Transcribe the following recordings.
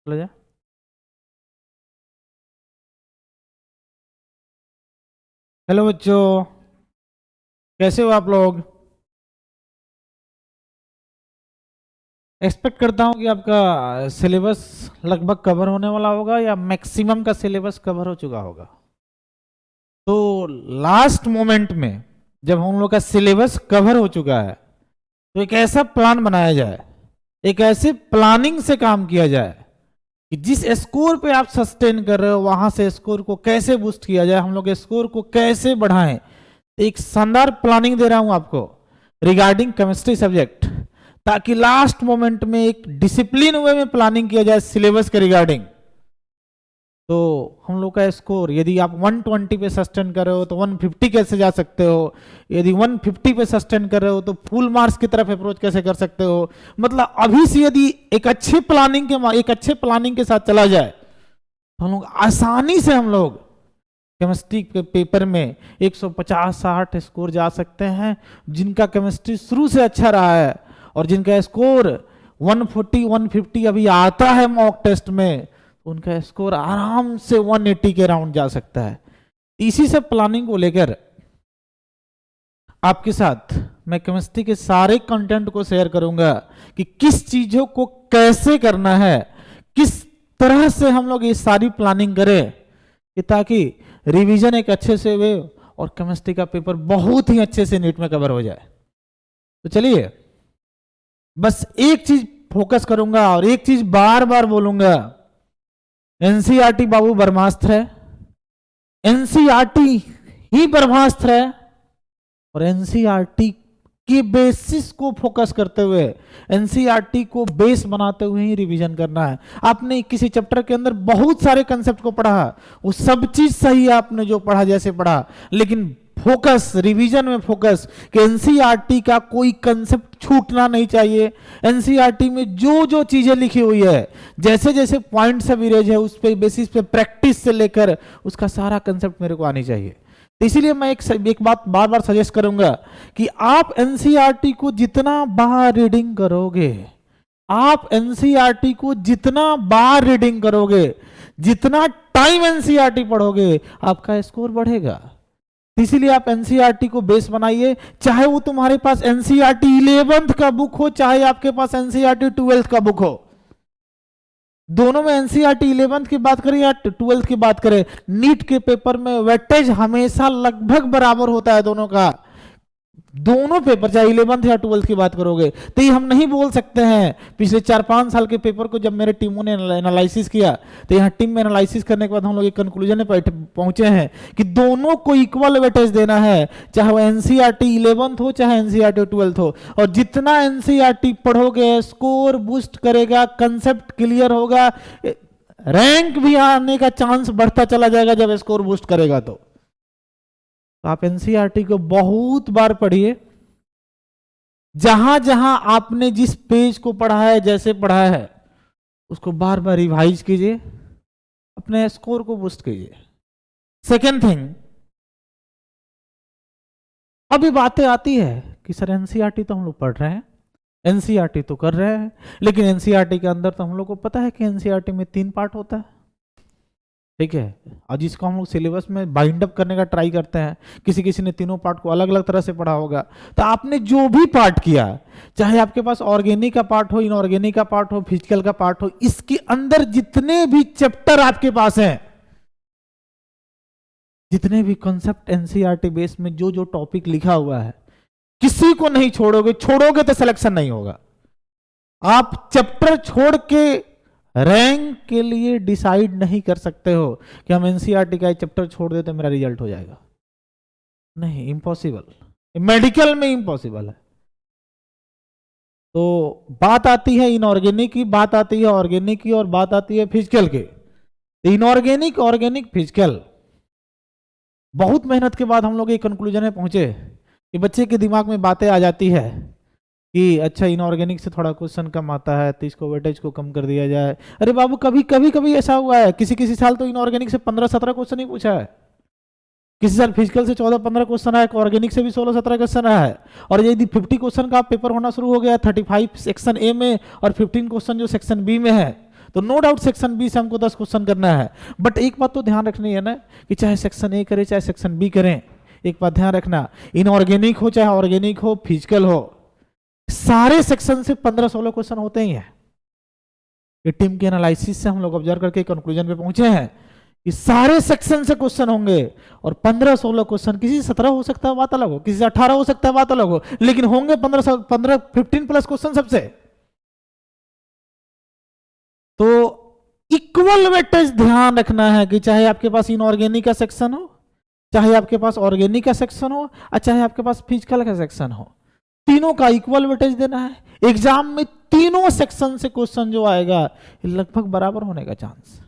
चला जा। हेलो बच्चों, कैसे हो आप लोग? एक्सपेक्ट करता हूँ कि आपका सिलेबस लगभग कवर होने वाला होगा या मैक्सिमम का सिलेबस कवर हो चुका होगा। तो लास्ट मोमेंट में जब हम लोग का सिलेबस कवर हो चुका है तो एक ऐसा प्लान बनाया जाए, एक ऐसे प्लानिंग से काम किया जाए कि जिस स्कोर पे आप सस्टेन कर रहे हो वहां से स्कोर को कैसे बूस्ट किया जाए, हम लोग स्कोर को कैसे बढ़ाएं। एक शानदार प्लानिंग दे रहा हूं आपको रिगार्डिंग केमिस्ट्री सब्जेक्ट, ताकि लास्ट मोमेंट में एक डिसिप्लिन वे में प्लानिंग किया जाए सिलेबस के रिगार्डिंग। तो हम लोग का स्कोर यदि आप 120 पे सस्टेन कर रहे हो तो 150 कैसे जा सकते हो, यदि 150 पे सस्टेन कर रहे हो तो फुल मार्क्स की तरफ अप्रोच कैसे कर सकते हो। मतलब अभी से यदि एक अच्छे प्लानिंग के साथ चला जाए तो हम लोग आसानी से हम लोग केमिस्ट्री के पेपर में 150-60 स्कोर जा सकते हैं। जिनका केमिस्ट्री शुरू से अच्छा रहा है और जिनका स्कोर 140-150 अभी आता है मॉक टेस्ट में, उनका स्कोर आराम से 180 के राउंड जा सकता है। इसी से प्लानिंग को लेकर आपके साथ मैं केमिस्ट्री के सारे कंटेंट को शेयर करूंगा कि किस चीजों को कैसे करना है, किस तरह से हम लोग ये सारी प्लानिंग करें कि ताकि रिवीजन एक अच्छे से हुए और केमिस्ट्री का पेपर बहुत ही अच्छे से नीट में कवर हो जाए। तो चलिए, बस एक चीज फोकस करूंगा और एक चीज बार बार बोलूंगा, एनसीईआरटी बाबू ब्रह्मास्त्र है, एनसीईआरटी ही ब्रह्मास्त्र है और एनसीईआरटी के बेसिस को फोकस करते हुए, एनसीईआरटी को बेस बनाते हुए ही रिवीजन करना है। आपने किसी चैप्टर के अंदर बहुत सारे कंसेप्ट को पढ़ा, वो सब चीज सही है आपने जो पढ़ा जैसे पढ़ा, लेकिन फोकस रिवीजन में फोकस कि एनसीईआरटी का कोई कंसेप्ट छूटना नहीं चाहिए। एनसीईआरटी में जो जो चीजें लिखी हुई है, जैसे जैसे पॉइंट्स ऑफ इरेज है, उस पे बेसिस पे प्रैक्टिस से लेकर उसका सारा कंसेप्ट मेरे को आनी चाहिए। तो इसीलिए मैं एक बात बार बार सजेस्ट करूंगा कि आप एनसीईआरटी को जितना बार रीडिंग करोगे, आप एनसीईआरटी को जितना बार रीडिंग करोगे, जितना टाइम एनसीईआरटी पढ़ोगे, आपका स्कोर बढ़ेगा। इसीलिए आप एनसीईआरटी को बेस बनाइए, चाहे वो तुम्हारे पास एनसीईआरटी 11th का बुक हो, चाहे आपके पास एनसीईआरटी 12th का बुक हो। दोनों में एनसीईआरटी 11th की बात करें या 12th की बात करें, नीट के पेपर में वेटेज हमेशा लगभग बराबर होता है दोनों का। दोनों पेपर चाहे 11th या 12th की बात करोगे, तो ये हम नहीं बोल सकते हैं। पिछले 4-5 साल के पेपर को जब मेरे टीमों ने एनालिसिस किया, तो यहाँ टीम में एनालिसिस करने के बाद हम लोग एक कंक्लूजन पे पहुंचे हैं कि दोनों को इक्वल वेटेज देना है, चाहे वो एनसीईआरटी 11th हो चाहे एनसीईआरटी 12th हो। और जितना एनसीईआरटी पढ़ोगे स्कोर बूस्ट करेगा, कंसेप्ट क्लियर होगा, रैंक भी आने का चांस बढ़ता चला जाएगा जब स्कोर बूस्ट करेगा। तो आप एनसीईआरटी को बहुत बार पढ़िए, जहां जहां आपने जिस पेज को पढ़ा है, जैसे पढ़ा है, उसको बार बार रिवाइज कीजिए, अपने स्कोर को बूस्ट कीजिए। सेकेंड थिंग, अभी बातें आती है कि सर एनसीईआरटी तो हम लोग पढ़ रहे हैं, एनसीईआरटी तो कर रहे हैं, लेकिन एनसीईआरटी के अंदर तो हम लोग को पता है कि एनसीईआरटी में 3 पार्ट होता है, ठीक है, और जिसको हम लोग सिलेबस में बाइंड अप करने का ट्राई करते हैं। किसी किसी ने तीनों पार्ट को अलग अलग तरह से पढ़ा होगा। तो आपने जो भी पार्ट किया, चाहे आपके पास ऑर्गेनिक का पार्ट हो, इनऑर्गेनिक का पार्ट हो, फिजिकल का पार्ट हो, इसके अंदर जितने भी चैप्टर आपके पास हैं, जितने भी कॉन्सेप्ट एनसीईआरटी बेस में जो जो टॉपिक लिखा हुआ है, किसी को नहीं छोड़ोगे। छोड़ोगे तो सिलेक्शन नहीं होगा। आप चैप्टर छोड़ के रैंक के लिए डिसाइड नहीं कर सकते हो कि हम एनसीईआरटी का एक चैप्टर छोड़ देते तो मेरा रिजल्ट हो जाएगा। नहीं, इम्पॉसिबल, मेडिकल में इम्पॉसिबल है। तो बात आती है इनऑर्गेनिक की, बात आती है ऑर्गेनिक की, और बात आती है फिजिकल के। इनऑर्गेनिक, ऑर्गेनिक, फिजिकल, बहुत मेहनत के बाद हम लोग एक कंक्लूजन में पहुंचे कि बच्चे के दिमाग में बातें आ जाती है कि अच्छा इनऑर्गेनिक से थोड़ा क्वेश्चन कम आता है तो इसको वेटेज को कम कर दिया जाए। अरे बाबू, कभी कभी ऐसा हुआ है, किसी साल तो इनऑर्गेनिक से 15-17 क्वेश्चन ही पूछा है, किसी साल फिजिकल से 14-15 क्वेश्चन आया, ऑर्गेनिक से भी 16-17 क्वेश्चन आया है। और यदि 50 क्वेश्चन का पेपर होना शुरू हो गया 35 सेक्शन ए में और 15 क्वेश्चन जो सेक्शन बी में है, तो नो डाउट सेक्शन बी से हमको 10 क्वेश्चन करना है। बट एक बात तो ध्यान रखनी है ना कि चाहे सेक्शन ए करें चाहे सेक्शन बी करें, एक बात ध्यान रखना, इनऑर्गेनिक हो चाहे ऑर्गेनिक हो, फिजिकल हो, सारे सेक्शन से 15-16 क्वेश्चन होते ही हैं। ये टीम के एनालिसिस से हम लोग ऑब्जर्व करके कंक्लूजन पे पहुंचे हैं कि सारे सेक्शन से क्वेश्चन होंगे और 15-16 क्वेश्चन, किसी से 17 हो सकता है बात अलग हो, किसी से 18 हो सकता है बात अलग हो, लेकिन होंगे 15 प्लस क्वेश्चन सबसे। तो इक्वल वेटेज ध्यान रखना है कि चाहे आपके पास इनऑर्गेनिक का सेक्शन हो, चाहे आपके पास ऑर्गेनिक का सेक्शन हो, और चाहे आपके पास फिजिकल का सेक्शन हो, तीनों का इक्वल वेटेज देना है। एग्जाम में तीनों सेक्शन से क्वेश्चन जो आएगा लगभग बराबर होने का चांस,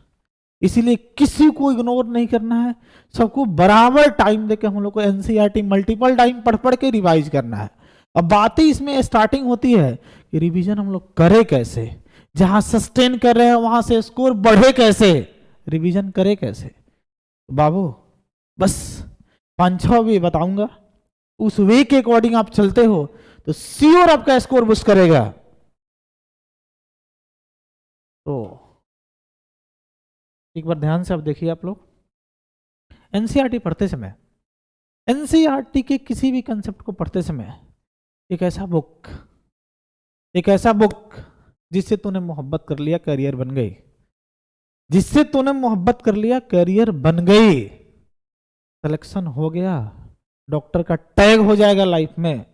इसीलिए किसी को इग्नोर नहीं करना है, सबको बराबर टाइम देकर हम लोग को एनसीईआरटी मल्टीपल टाइम पढ़ पढ़ के रिवाइज करना है। अब बातें इसमें स्टार्टिंग होती है कि रिवीजन हम लोग करें कैसे, जहां सस्टेन कर रहे हैं वहां से स्कोर बढ़े कैसे, रिवीजन करे कैसे। बाबू बस 5-6 वे बताऊंगा, उस वे के अकॉर्डिंग आप चलते हो तो श्योर आपका स्कोर बूस्ट करेगा। तो एक बार ध्यान से आप देखिए, आप लोग एनसीईआरटी पढ़ते समय, एनसीईआरटी के किसी भी कंसेप्ट को पढ़ते समय एक ऐसा बुक जिससे तूने मोहब्बत कर लिया करियर बन गई, जिससे तूने मोहब्बत कर लिया करियर बन गई, सिलेक्शन हो गया, डॉक्टर का टैग हो जाएगा लाइफ में।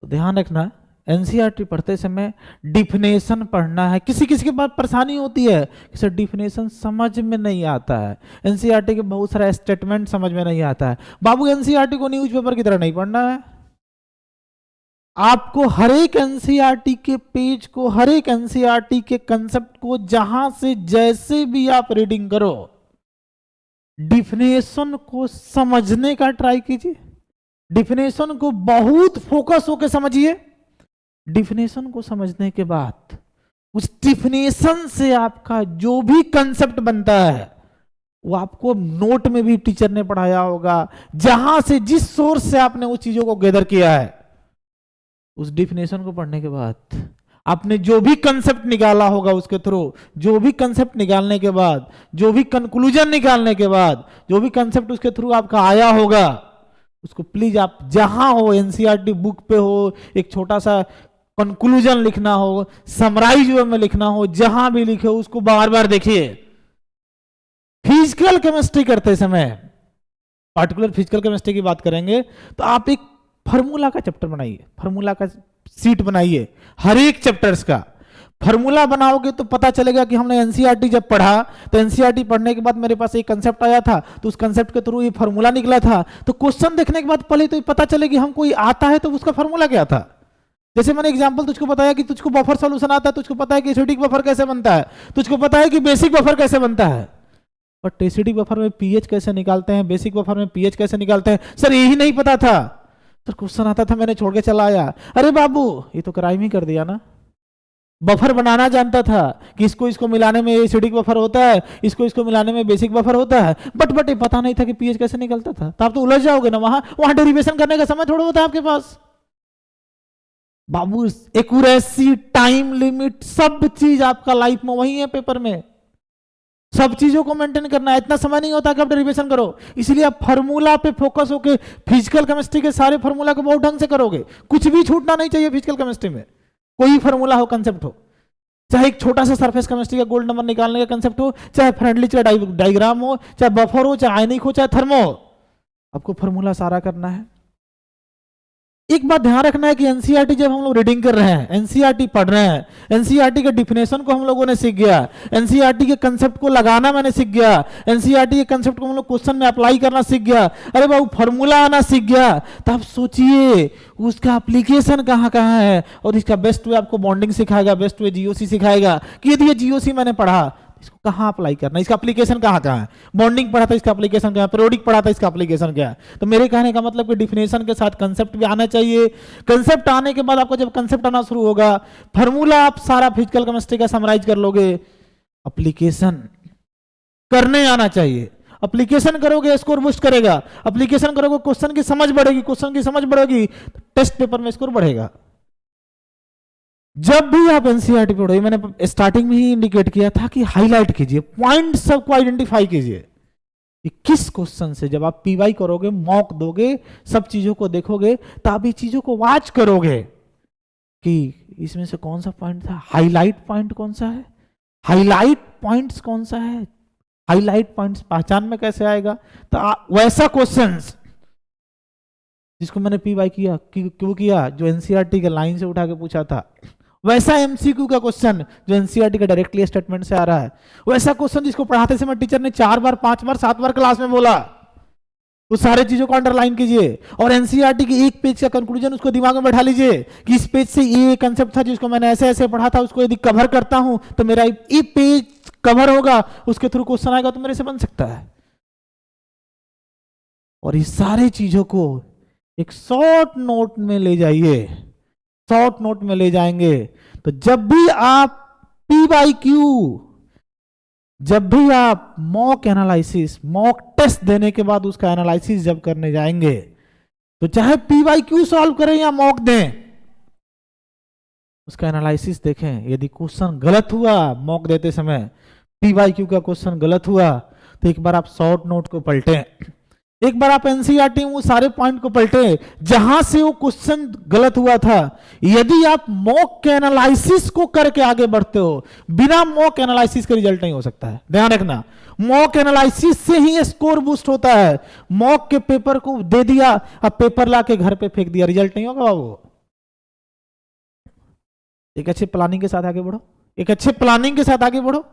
तो ध्यान रखना, एनसीईआरटी पढ़ते समय डिफिनेशन पढ़ना है। किसी किसी के बाद परेशानी होती है कि सर डिफिनेशन समझ में नहीं आता है, एनसीईआरटी के बहुत सारा स्टेटमेंट समझ में नहीं आता है। बाबू एनसीईआरटी को न्यूज़पेपर की तरह नहीं पढ़ना है, आपको हर एक एनसीईआरटी के पेज को, हर एक एनसीईआरटी के कंसेप्ट को जहां से जैसे भी आप रीडिंग करो, डिफिनेशन को समझने का ट्राई कीजिए, डिफिनेशन को बहुत फोकस होकर समझिए। डिफिनेशन को समझने के बाद उस डिफिनेशन से आपका जो भी कंसेप्ट बनता है वो आपको नोट में भी टीचर ने पढ़ाया होगा, जहां से जिस सोर्स से आपने उस चीजों को गैदर किया है, उस डिफिनेशन को पढ़ने के बाद आपने जो भी कंसेप्ट निकाला होगा उसके थ्रू, जो भी कंसेप्ट निकालने के बाद, जो भी कंक्लूजन निकालने के बाद, जो भी कंसेप्ट उसके थ्रू आपका आया होगा, उसको प्लीज आप जहां हो, एनसीईआरटी बुक पे हो, एक छोटा सा कंक्लूजन लिखना हो, समराइज वे में लिखना हो, जहां भी लिखे उसको बार बार देखिए। फिजिकल केमिस्ट्री करते समय, पार्टिकुलर फिजिकल केमिस्ट्री की बात करेंगे तो आप एक फार्मूला का चैप्टर बनाइए, फार्मूला का सीट बनाइए, हर एक चैप्टर्स का फार्मूला बनाओगे तो पता चलेगा कि हमने एनसीईआरटी जब पढ़ा तो एनसीईआरटी पढ़ने के बाद मेरे पास एक कंसेप्ट आया था, तो उस कंसेप्ट के थ्रू ये फार्मूला निकला था। तो क्वेश्चन देखने के बाद पहले तो पता चलेगी हमको ये आता है तो उसका फार्मूला क्या था। जैसे मैंने एग्जांपल तुझको बताया कि तुझको बफर सॉल्यूशन आता है, तुझको पता है कि एसिडिक बफर कैसे बनता है, तुझको पता है कि बेसिक बफर कैसे बनता है, बट एसिडिक बफर में पीएच कैसे निकालते हैं, बेसिक बफर में पीएच कैसे निकालते हैं, सर यही नहीं पता था। सर क्वेश्चन आता था मैंने छोड़ के चला आया, अरे बाबू ये तो क्राइम ही कर दिया ना। बफर बनाना जानता था कि इसको मिलाने में एसिडिक बफर होता है, इसको मिलाने में बेसिक बफर होता है, बट ये पता नहीं था कि पीएच कैसे निकलता था। तो आप तो उलझ जाओगे ना, वहां डेरिवेशन करने का समय थोड़ा होता है आपके पास। बाबू एक्यूरेसी, टाइम लिमिट, सब चीज आपका लाइफ में वही है, पेपर में सब चीजों को मेंटेन करना है, इतना समय नहीं होता कि आप डेरिवेशन करो। इसलिए आप फार्मूला पे फोकस होकर फिजिकल केमिस्ट्री के सारे फार्मूला को बहुत ढंग से करोगे, कुछ भी छूटना नहीं चाहिए फिजिकल केमिस्ट्री में। कोई फार्मूला हो, कंसेप्ट हो, चाहे एक छोटा सा सरफेस केमिस्ट्री का गोल्ड नंबर निकालने का कंसेप्ट हो, चाहे फ्रेंडली का डायग्राम हो, चाहे बफर हो, चाहे आयनिक हो, चाहे थर्मो हो, आपको फार्मूला सारा करना है। एक बात ध्यान रखना है कि एनसीईआरटी जब हम लोग रीडिंग कर रहे हैं, एनसीईआरटी पढ़ रहे हैं, एनसीईआरटी के डिफिनेशन को हम लोगों ने सीख गया, एनसीईआरटी के कंसेप्ट को लगाना मैंने सीख गया, एनसीईआरटी के कंसेप्ट को हम लोग क्वेश्चन में अप्लाई करना सीख गया, अरे बाबू फार्मूला आना सीख गया, तो आप सोचिए उसका एप्लीकेशन कहाँ कहाँ है। और इसका बेस्ट वे आपको बॉन्डिंग सिखाएगा, बेस्ट वे जीओसी सिखाएगा कि यदि ये जीओसी मैंने पढ़ा इसको कहाँ अप्लाई करना है, इसका एप्लीकेशन कहाँ कहाँ है। बॉन्डिंग पढ़ा था, इसका एप्लीकेशन क्या है, पीरियोडिक पढ़ा था, इसका एप्लीकेशन क्या है। तो मेरे कहने का मतलब कि डिफिनेशन के साथ कंसेप्ट भी आना चाहिए। कंसेप्ट आने के बाद आपको जब कंसेप्ट आना शुरू होगा, फार्मूला आप सारा फिजिकल केमिस्ट्री का समराइज कर लोगे, एप्लीकेशन करने आना चाहिए। एप्लीकेशन करोगे स्कोर बूस्ट करेगा, एप्लीकेशन करोगे क्वेश्चन की समझ बढ़ेगी, क्वेश्चन की समझ बढ़ेगी टेस्ट पेपर में स्कोर बढ़ेगा। जब भी आप एनसीईआरटी पढ़ो, मैंने स्टार्टिंग में ही इंडिकेट किया था कि हाईलाइट कीजिए, पॉइंट सबको आइडेंटिफाई कीजिए कि किस क्वेश्चन से जब आप पीवाई करोगे, मॉक दोगे, सब चीजों को देखोगे, तो आप ये चीजों को वॉच करोगे कि इसमें से कौन सा पॉइंट था, हाईलाइट पॉइंट कौन सा है, हाईलाइट पॉइंट्स कौन सा है, हाईलाइट पॉइंट्स पहचान में कैसे आएगा। तो वैसा क्वेश्चंस जिसको मैंने पीवाई किया क्यों किया, जो एनसीईआरटी के लाइन से उठा के पूछा था, वैसा एमसीक्यू का क्वेश्चन जो एनसीईआरटी का डायरेक्टली स्टेटमेंट से आ रहा है, वैसा क्वेश्चन जिसको पढ़ाते समय टीचर ने 4 बार 5 बार 7 बार क्लास में बोला, उस सारे चीजों को अंडरलाइन कीजिए। और एनसीईआरटी की एक पेज का कंक्लूजन उसको दिमाग में बैठा लीजिए कि इस पेज से ये कंसेप्ट था जिसको मैंने ऐसे ऐसे पढ़ा था, उसको यदि कवर करता हूं तो मेरा ये पेज कवर होगा, उसके थ्रू क्वेश्चन आएगा तो मेरे से बन सकता है। और इस सारे चीजों को एक शॉर्ट नोट में ले जाइए, शॉर्ट नोट में ले जाएंगे तो जब भी आप पी बाई क्यू, जब भी आप मॉक एनालिसिस, मॉक टेस्ट देने के बाद उसका एनालिसिस जब करने जाएंगे, तो चाहे पी बाई क्यू सॉल्व करें या मॉक दें, उसका एनालिसिस देखें। यदि क्वेश्चन गलत हुआ मॉक देते समय, पी बाई क्यू का क्वेश्चन गलत हुआ, तो एक बार आप शॉर्ट नोट को पलटें, एक बार आप एनसीईआरटी में वो सारे पॉइंट को पलटे जहां से वो क्वेश्चन गलत हुआ था। यदि आप मॉक के एनालिसिस को करके आगे बढ़ते हो, बिना मॉक एनालिसिस के रिजल्ट नहीं हो सकता है, ध्यान रखना। मॉक एनालिसिस से ही स्कोर बूस्ट होता है। मॉक के पेपर को दे दिया, अब पेपर लाके घर पे फेंक दिया, रिजल्ट नहीं होगा बाबू। एक अच्छे प्लानिंग के साथ आगे बढ़ो, एक अच्छे प्लानिंग के साथ आगे बढ़ो।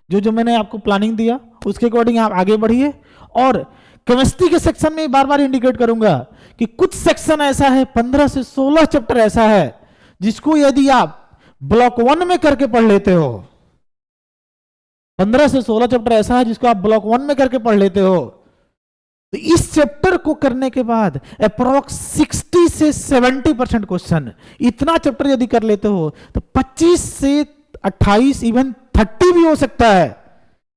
जो जो मैंने आपको प्लानिंग दिया उसके अकॉर्डिंग आप आगे बढ़िए। और केमिस्ट्री के सेक्शन में बार बार इंडिकेट करूंगा कि कुछ सेक्शन ऐसा है, 15 से 16 चैप्टर ऐसा है जिसको यदि आप ब्लॉक 1 में करके पढ़ लेते हो, 15 से 16 चैप्टर ऐसा है जिसको आप ब्लॉक 1 में करके पढ़ लेते हो, तो इस चैप्टर को करने के बाद अप्रोक्स 60 से 70% क्वेश्चन, इतना चैप्टर यदि कर लेते हो तो 25 से 28 इवन 30 भी हो सकता है,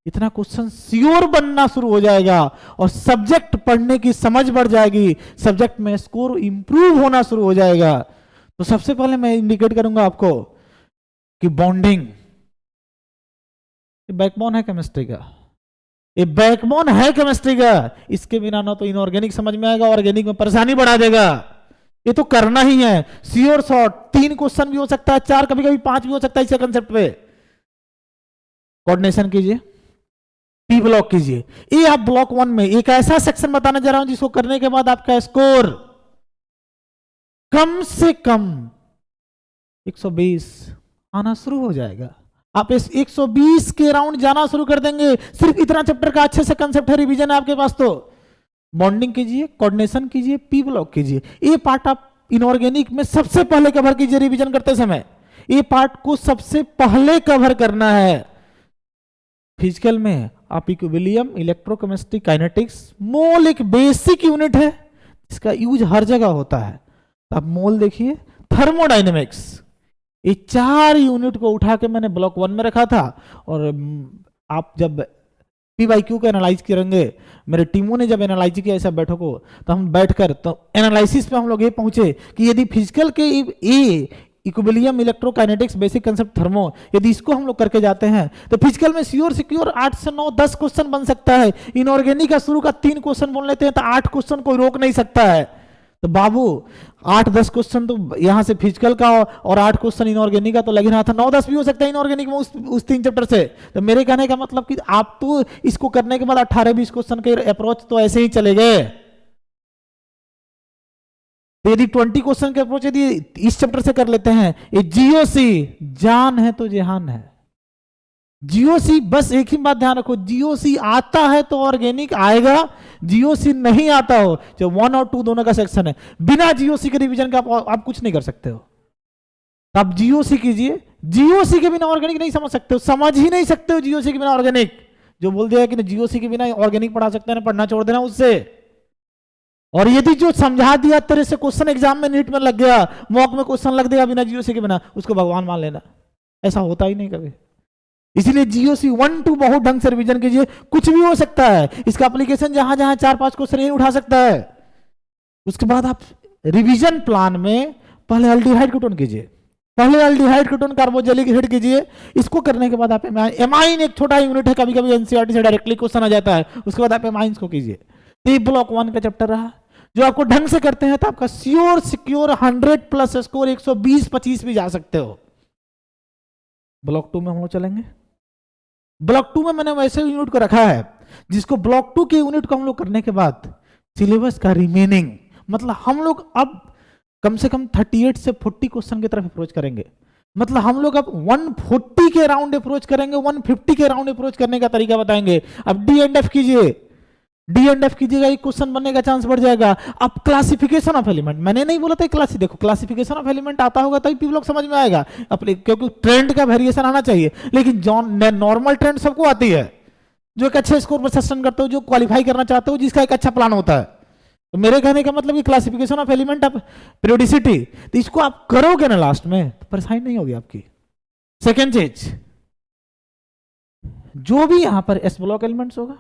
इतना क्वेश्चन श्योर बनना शुरू हो जाएगा और सब्जेक्ट पढ़ने की समझ बढ़ जाएगी, सब्जेक्ट में स्कोर इंप्रूव होना शुरू हो जाएगा। तो सबसे पहले मैं इंडिकेट करूंगा आपको कि बॉन्डिंग बैकबोन है केमिस्ट्री का, ये बैकबोन है केमिस्ट्री का। इसके बिना ना तो इनऑर्गेनिक समझ में आएगा, ऑर्गेनिक में परेशानी बढ़ा देगा। ये तो करना ही है, श्योर शॉर्ट 3 क्वेश्चन भी हो सकता है, 4 कभी कभी 5 भी हो सकता है। इसके कंसेप्ट पे कोऑर्डिनेशन कीजिए, पी ब्लॉक कीजिए। ये आप ब्लॉक 1 में एक ऐसा सेक्शन बताने जा रहा हूं जिसको करने के बाद आपका स्कोर कम से कम 120 आना शुरू हो जाएगा। आप इस 120 के राउंड जाना शुरू कर देंगे। सिर्फ इतना चैप्टर का अच्छे से कंसेप्ट है, रिवीजन है आपके पास। तो बॉन्डिंग कीजिए, कोऑर्डिनेशन कीजिए, पी ब्लॉक कीजिए। ये पार्ट आप इनऑर्गेनिक में सबसे पहले कवर कीजिए रिवीजन करते समय। ये पार्ट को सबसे पहले कवर करना है। फिजिकल में आप इक्विलिब्रियम, इलेक्ट्रोकेमिस्ट्री, काइनेटिक्स, मोल एक बेसिक यूनिट है, इसका यूज हर जगह होता है। आप मोल देखिए, थर्मोडायनेमिक्स, ये 4 यूनिट को उठा के मैंने ब्लॉक 1 में रखा था। और आप जब पीवाईक्यू को एनालाइज करेंगे, मेरे टीमों ने जब एनालाइज किया ऐसा बैठक को, तो हम बैठकर तो एनालिसिस पे हम लोग ये पहुंचे कि यदि फिजिकल के इक्विलिब्रियम, इलेक्ट्रोकाइनेटिक्स, बेसिक कंसेप्ट, थर्मो, यदि इसको हम लोग करके जाते हैं तो फिजिकल में श्योर सिक्योर 8 से 9 10 क्वेश्चन बन सकता है। इनऑर्गेनिक का शुरू का 3 क्वेश्चन बोल लेते हैं तो 8 क्वेश्चन कोई रोक नहीं सकता है। तो बाबू 8-10 क्वेश्चन तो यहां से फिजिकल का और 8 क्वेश्चन इनऑर्गेनिक का तो लग रहा था, 9-10 भी हो सकता है इनऑर्गेनिक में उस 3 चैप्टर से। तो मेरे कहने का मतलब कि आप तो इसको करने के बाद 18-20 क्वेश्चन के अप्रोच तो ऐसे ही चले गए। तो यदि 20 क्वेश्चन के अप्रोच यदि इस चैप्टर से कर लेते हैं, ये जीओसी जान है तो जहान है। जीओसी, बस एक ही बात ध्यान रखो, जीओसी आता है तो ऑर्गेनिक आएगा, जीओसी नहीं आता हो, जो 1 और 2 दोनों का सेक्शन है, बिना जीओसी के रिवीजन का आप कुछ नहीं कर सकते हो। आप जीओसी कीजिए, जीओसी के बिना ऑर्गेनिक नहीं समझ सकते हो, समझ ही नहीं सकते हो जीओसी के बिना ऑर्गेनिक। जो बोल दिया कि जीओसी के बिना ऑर्गेनिक पढ़ा सकते हैं, पढ़ना छोड़ देना उससे। और यदि जो समझा दिया तरह से क्वेश्चन एग्जाम में नीट में लग गया, मॉक में क्वेश्चन लग देगा बिना जीओसी के बिना, उसको भगवान मान लेना, ऐसा होता ही नहीं कभी। इसीलिए जीओसी 1-2 बहुत ढंग से रिवीजन कीजिए। कुछ भी हो सकता है, इसका एप्लीकेशन जहां जहां 4-5 क्वेश्चन यही उठा सकता है। उसके बाद आप रिवीजन प्लान में पहले अल्डिहाइड कीटोन कीजिए, पहले एल्डिहाइड कीटोन कार्बोक्सिलिक एसिड कीजिए, इसको करने के बाद आप एमाइन एक छोटा यूनिट है, कभी कभी एनसीईआरटी से डायरेक्टली क्वेश्चन आ जाता है, उसके बाद आप एमाइंस को कीजिए। तो ये ब्लॉक 1 का चैप्टर रहा, जो आपको ढंग से करते हैं तो आपका श्योर सिक्योर 100+ स्कोर 120-25 भी जा सकते हो। ब्लॉक 2 में हम लोग चलेंगे। ब्लॉक 2 में मैंने वैसे यूनिट को रखा है जिसको ब्लॉक 2 के यूनिट को हम लोग करने के बाद सिलेबस का रिमेनिंग, मतलब हम लोग अब कम से कम 38 से 40 क्वेश्चन की तरफ अप्रोच करेंगे। मतलब हम लोग अब 140 के राउंड अप्रोच करेंगे, 150 के राउंड अप्रोच करने का तरीका बताएंगे। अब डी एंड एफ कीजिए, डी एंड एफ कीजिएगा, एक क्वेश्चन बनने का चांस बढ़ जाएगा। अब क्लासिफिकेशन ऑफ एलिमेंट, मैंने नहीं बोला था देखो क्लासिफिकेशन ऑफ एलिमेंट आता होगा तभी पीपल लोग समझ में आएगा अपने, क्योंकि ट्रेंड का वेरिएशन आना चाहिए, लेकिन नॉर्मल ट्रेंड सबको आती है। जो एक अच्छे स्कोर पर सस्टेन करते हो, जो क्वालिफाई करना चाहते हो, जिसका एक अच्छा प्लान होता है। तो मेरे कहने का मतलब कि classification of element of periodicity, तो इसको आप करोगे ना लास्ट में तो परेशानी नहीं होगी आपकी। सेकेंड चीज, जो भी यहां पर एस ब्लॉक एलिमेंट्स होगा,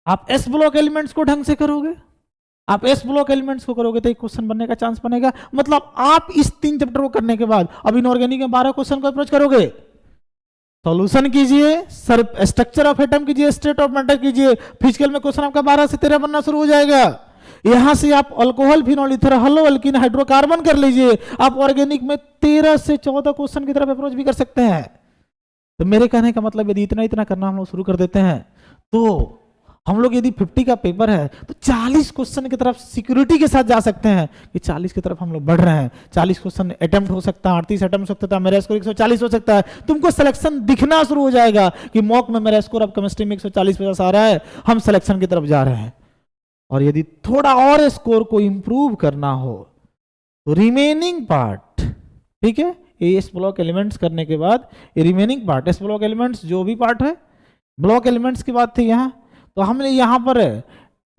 आप एस ब्लॉक एलिमेंट्स को ढंग से करोगे, आप एस ब्लॉक एलिमेंट्स को करोगे तो एक क्वेश्चन बनने का चांस बनेगा। मतलब आप इस 3 चैप्टर को करने के बाद अब इनऑर्गेनिक में 12 क्वेश्चन को अप्रोच करोगे। सॉल्यूशन कीजिए, स्ट्रक्चर ऑफ एटम कीजिए, स्टेट ऑफ मैटर कीजिए, फिजिकल में क्वेश्चन आपका 12 से 13 बनना शुरू हो जाएगा। यहां से आप alcohol, phenol, ether, hello alkene, hydrocarbon कर लीजिए। आप ऑर्गेनिक में 13 से 14 क्वेश्चन की तरफ अप्रोच भी कर सकते हैं। तो मेरे कहने का मतलब यदि इतना इतना करना हम लोग शुरू कर देते हैं तो हम लोग यदि 50 का पेपर है तो 40 क्वेश्चन की तरफ सिक्योरिटी के साथ जा सकते हैं कि 40 की तरफ हम लोग बढ़ रहे हैं। 40 क्वेश्चन अटेम्प्ट हो सकता है, 38 अटेम्प्ट हो सकता है, मेरा स्कोर 140 हो सकता है। तुमको सिलेक्शन दिखना शुरू हो जाएगा कि मॉक में मेरा स्कोर अब केमिस्ट्री में 140-50 आ रहा है, हम सिलेक्शन की तरफ जा रहे हैं। और यदि थोड़ा और स्कोर को इंप्रूव करना हो तो रिमेनिंग पार्ट, ठीक है, एस ब्लॉक एलिमेंट्स करने के बाद ये remaining part, S block elements जो भी पार्ट है, ब्लॉक एलिमेंट्स की बात थी यहाँ, तो हमने यहां पर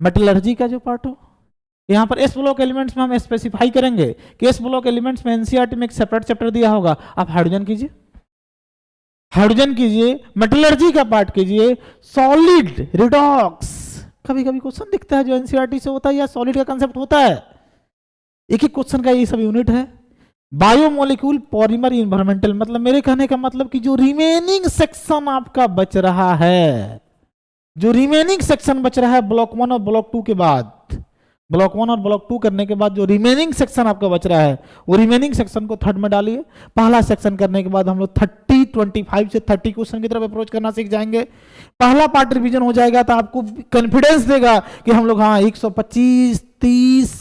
मेटलर्जी का जो पार्ट हो, यहां पर एस ब्लॉक एलिमेंट्स में हम स्पेसिफाई करेंगे कि एस ब्लॉक एलिमेंट्स में एनसीईआरटी में एक सेपरेट चैप्टर दिया होगा। आप हाइड्रोजन कीजिए, हाइड्रोजन कीजिए, मेटलर्जी का पार्ट कीजिए, सॉलिड रिडॉक्स, कभी कभी क्वेश्चन दिखता है जो एनसीईआरटी से होता है या सॉलिड का कंसेप्ट होता है, एक एक क्वेश्चन का ये सब यूनिट है। बायोमोलिक्यूल, पॉलीमर, इन्वायरमेंटल, मतलब मेरे कहने का मतलब कि जो रिमेनिंग सेक्शन आपका बच रहा है, जो रिमेनिंग सेक्शन बच रहा है ब्लॉक 1 और ब्लॉक 2 के बाद, ब्लॉक 1 और ब्लॉक 2 करने के बाद जो रिमेनिंग सेक्शन आपका बच रहा है वो रिमेनिंग सेक्शन को थर्ड में डालिए। पहला सेक्शन करने के बाद हम लोग 25 से 30 क्वेश्चन की तरफ अप्रोच करना सीख जाएंगे। पहला पार्ट रिवीजन हो जाएगा तो आपको कॉन्फिडेंस देगा कि हम लोग हाँ 125, 30,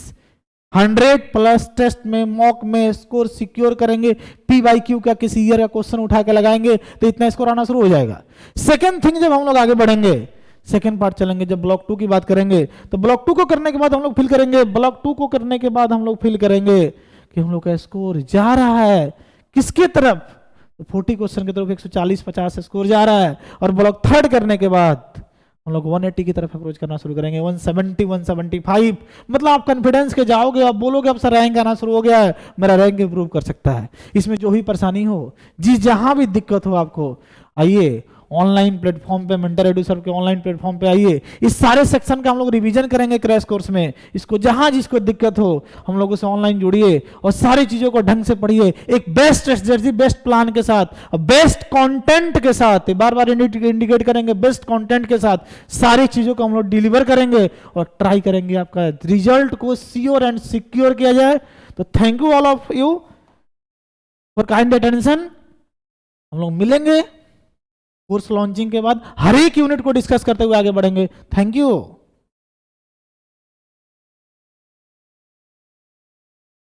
100+ टेस्ट में, मॉक में स्कोर सिक्योर करेंगे। PYQ का किसी ईयर का क्वेश्चन उठा के लगाएंगे तो इतना स्कोर आना शुरू हो जाएगा। सेकेंड थिंग, जब हम लोग आगे बढ़ेंगे, सेकेंड पार्ट चलेंगे, जब ब्लॉक 2 की बात करेंगे तो ब्लॉक 2 को करने के बाद हम लोग फील करेंगे, ब्लॉक 2 को करने के बाद हम लोग फील करेंगे कि हम लोग का स्कोर जा रहा है किसके तरफ, तो 40 क्वेश्चन की तरफ 140-50 स्कोर जा रहा है। और ब्लॉक 3 करने के बाद हम लोग 180 की तरफ अप्रोच करना शुरू करेंगे, 170, 175, मतलब आप कॉन्फिडेंस के जाओगे, आप बोलोगे अब सर रैंक आना शुरू हो गया है, मेरा रैंक इंप्रूव कर सकता है। इसमें जो भी परेशानी हो, जहां भी दिक्कत हो आपको, आइए ऑनलाइन प्लेटफॉर्म पे, मेंटर एडुसर के ऑनलाइन प्लेटफॉर्म पे आइए, इस सारे सेक्शन का हम लोग रिवीजन करेंगे क्रैश कोर्स में। इसको जहां जिसको दिक्कत हो हम लोगों से ऑनलाइन जुड़िए और सारी चीजों को ढंग से पढ़िए, एक बेस्ट स्ट्रेटजी, बेस्ट प्लान के साथ, बेस्ट कंटेंट के साथ, बार बार इंडिकेट करेंगे, बेस्ट कंटेंट के साथ सारी चीजों को हम लोग डिलीवर करेंगे और ट्राई करेंगे आपका रिजल्ट को श्योर एंड सिक्योर किया जाए। तो thank you all of you for kind attention. हम लोग मिलेंगे कोर्स लॉन्चिंग के बाद, हर एक यूनिट को डिस्कस करते हुए आगे बढ़ेंगे। Thank you.